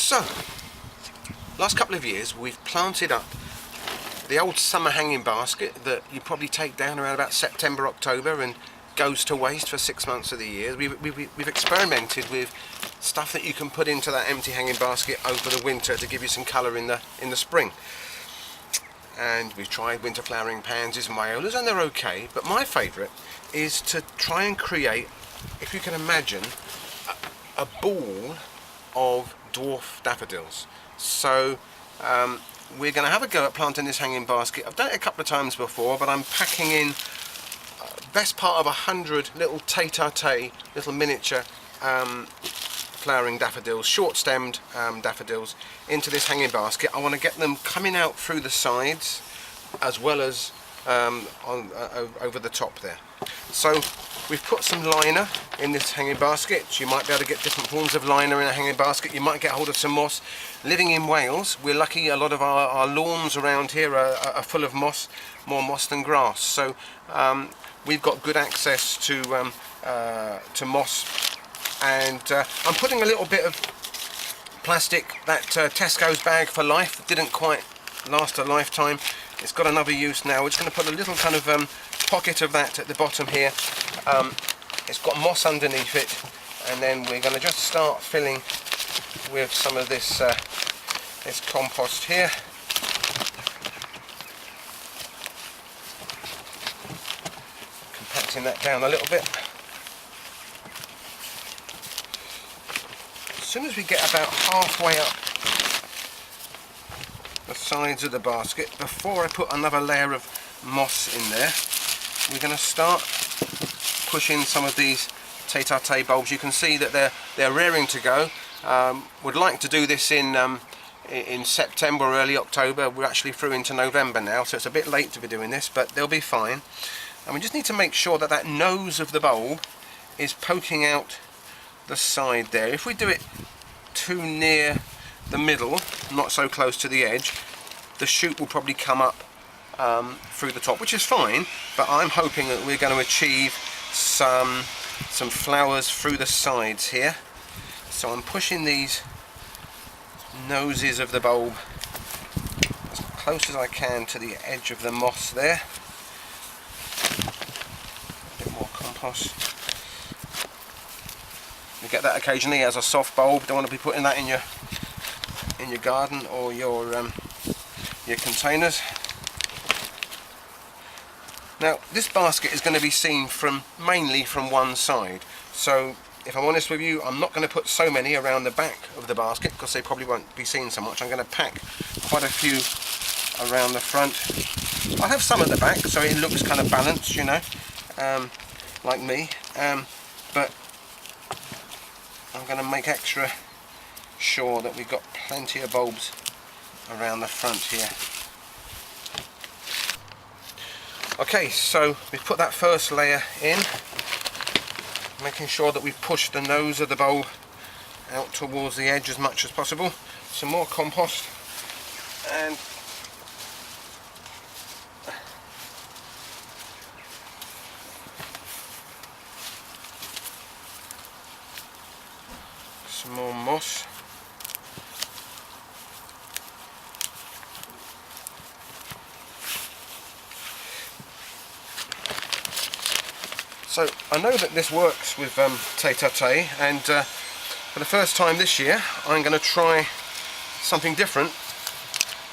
So, last couple of years we've planted up the old summer hanging basket that you probably take down around about September, October and goes to waste for 6 months of the year. We've experimented with stuff that you can put into that empty hanging basket over the winter to give you some colour in the spring. And we've tried winter flowering pansies and violas, and they're okay, but my favourite is to try and create, if you can imagine, a ball of dwarf daffodils. So we're going to have a go at planting this hanging basket. I've done it a couple of times before, but I'm packing in best part of 100 little tete, little miniature flowering daffodils, short-stemmed daffodils, into this hanging basket. I want to get them coming out through the sides as well as over the top there. So we've put some liner in this hanging basket. You might be able to get different forms of liner in a hanging basket. You might get hold of some moss. Living in Wales, we're lucky a lot of our lawns around here are full of moss, more moss than grass. So we've got good access to moss, and I'm putting a little bit of plastic, that Tesco's bag for life, didn't quite last a lifetime. It's got another use now. We're just going to put a little kind of pocket of that at the bottom here. It's got moss underneath it, and then we're going to just start filling with some of this this compost here. Compacting that down a little bit. As soon as we get about halfway up the sides of the basket, before I put another layer of moss in there, we're going to start pushing some of these tete bulbs. You can see that they're raring to go. Would like to do this in September or early October. We're actually through into November now, so it's a bit late to be doing this, but they'll be fine. And we just need to make sure that that nose of the bulb is poking out the side there. If we do it too near the middle, not so close to the edge, the shoot will probably come up through the top, which is fine, but I'm hoping that we're going to achieve some flowers through the sides here. So I'm pushing these noses of the bulb as close as I can to the edge of the moss there. A bit more compost. You get that occasionally as a soft bulb. Don't want to be putting that in your garden or your containers. Now this basket is going to be seen mainly from one side, so if I'm honest with you, I'm not going to put so many around the back of the basket because they probably won't be seen so much. I'm going to pack quite a few around the front. I'll have some at the back so it looks kind of balanced, you know, like me, but I'm going to make extra sure that we've got plenty of bulbs around the front here. Okay, so we've put that first layer in, making sure that we've pushed the nose of the bulb out towards the edge as much as possible. Some more compost, and some more moss. So I know that this works with tete, and for the first time this year I'm going to try something different.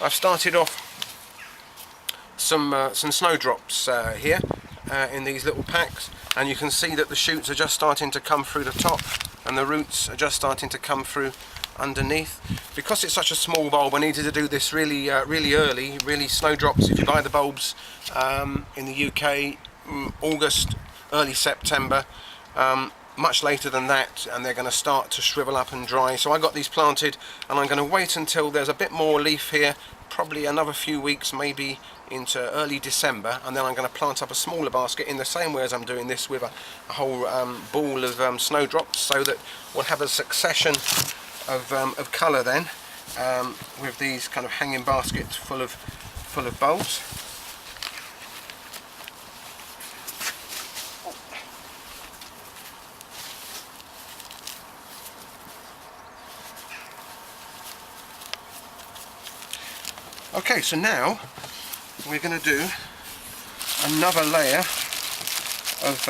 I've started off some snowdrops here in these little packs, and you can see that the shoots are just starting to come through the top and the roots are just starting to come through underneath. Because it's such a small bulb, I needed to do this really early. Really, snowdrops, if you buy the bulbs in the UK, August, early September, much later than that, and they're going to start to shrivel up and dry. So I got these planted, and I'm going to wait until there's a bit more leaf here, probably another few weeks, maybe into early December, and then I'm going to plant up a smaller basket in the same way as I'm doing this with a whole ball of snowdrops, so that we'll have a succession of colour then, with these kind of hanging baskets full of bulbs. Okay, so now we're going to do another layer of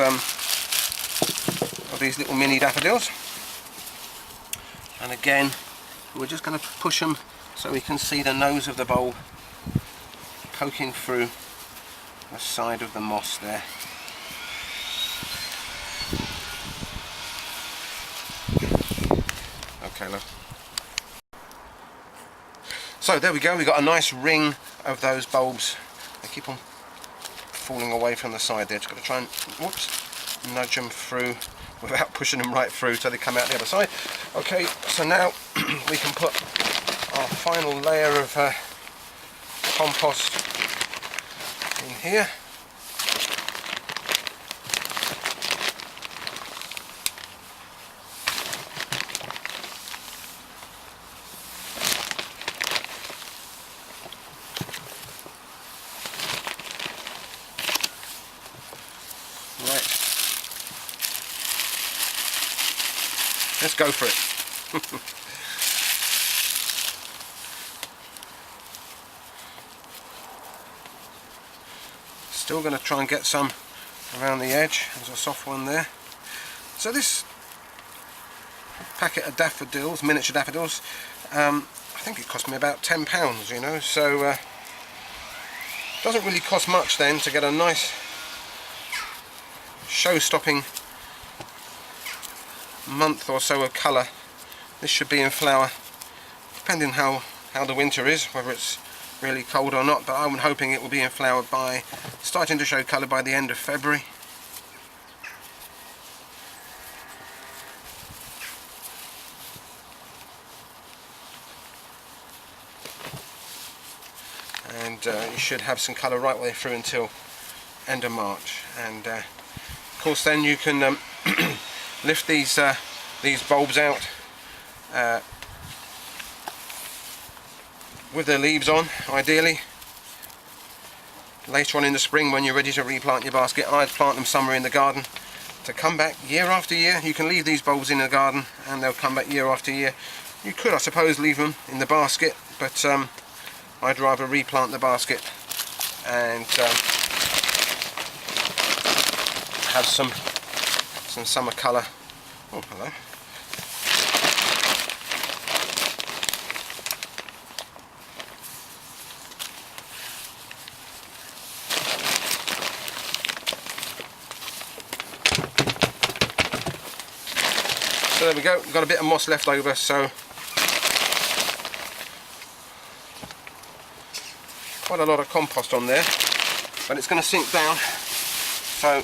these little mini daffodils, and again we're just going to push them so we can see the nose of the bulb poking through the side of the moss there. Okay, look. So there we go, we've got a nice ring of those bulbs. They keep on falling away from the side there. Just got to try and, whoops, nudge them through without pushing them right through so they come out the other side. Okay, so now we can put our final layer of compost in here. Right, let's go for it. Still going to try and get some around the edge. There's a soft one there. So this packet of daffodils, miniature daffodils, I think it cost me about £10, you know, so doesn't really cost much then to get a nice show-stopping month or so of colour. This should be in flower, depending how the winter is, whether it's really cold or not, but I'm hoping it will be in flower by starting to show colour by the end of February. And you should have some colour right way through until end of March. And of course then you can lift these bulbs out with their leaves on, ideally later on in the spring when you're ready to replant your basket. I'd plant them somewhere in the garden to come back year after year. You can leave these bulbs in the garden and they'll come back year after year. You could, I suppose, leave them in the basket, but I'd rather replant the basket and have some summer colour. Oh, hello. So there we go, we've got a bit of moss left over, so quite a lot of compost on there, but it's going to sink down. So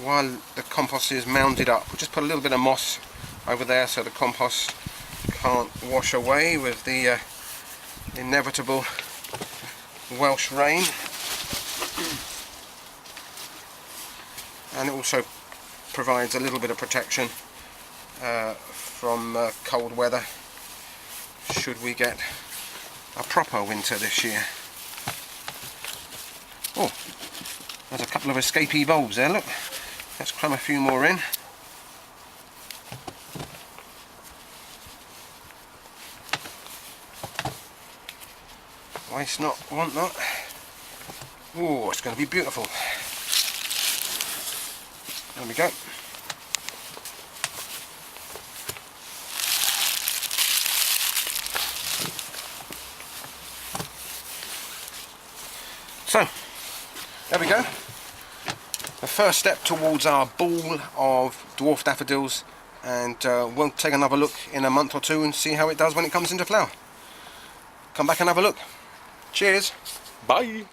while the compost is mounded up, we'll just put a little bit of moss over there so the compost can't wash away with the inevitable Welsh rain. And it also provides a little bit of protection from cold weather should we get a proper winter this year. Oh, there's a couple of escapee bulbs there, look. Let's cram a few more in. Waste not, want not. Oh, it's going to be beautiful. There we go. So, there we go. The first step towards our ball of dwarf daffodils, and we'll take another look in a month or two and see how it does when it comes into flower. Come back and have a look. Cheers. Bye.